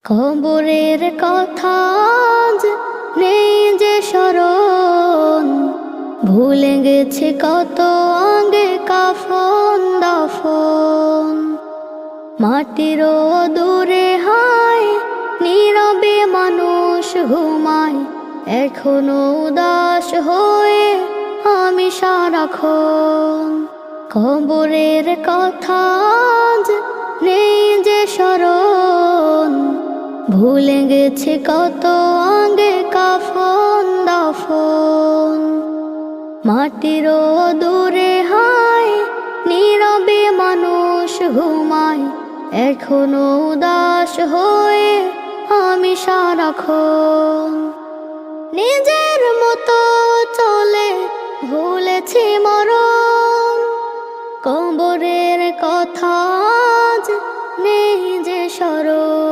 কবরের কথা আজ নেই যে স্মরণ, ভুলে গেছে কত আগে কাফন দাফন। মাটিরও দূরে হায় নীরবে মানুষ ঘুমায়, এখনো উদাস হয়ে আমি সারাক্ষণ। কবরের কথা আজ নেই যে স্মরণ, ভুলে গেছে কত আগে কাফন দাফন। মাটিরও দূরে হায় নীরবে মানুষ ঘুমায়, এখনো উদাস হয়ে আমি সারাক্ষণ। নিজের মতো চলে ভুলেছি মরণ, কবরের কথা আজ নেই যে স্মরণ।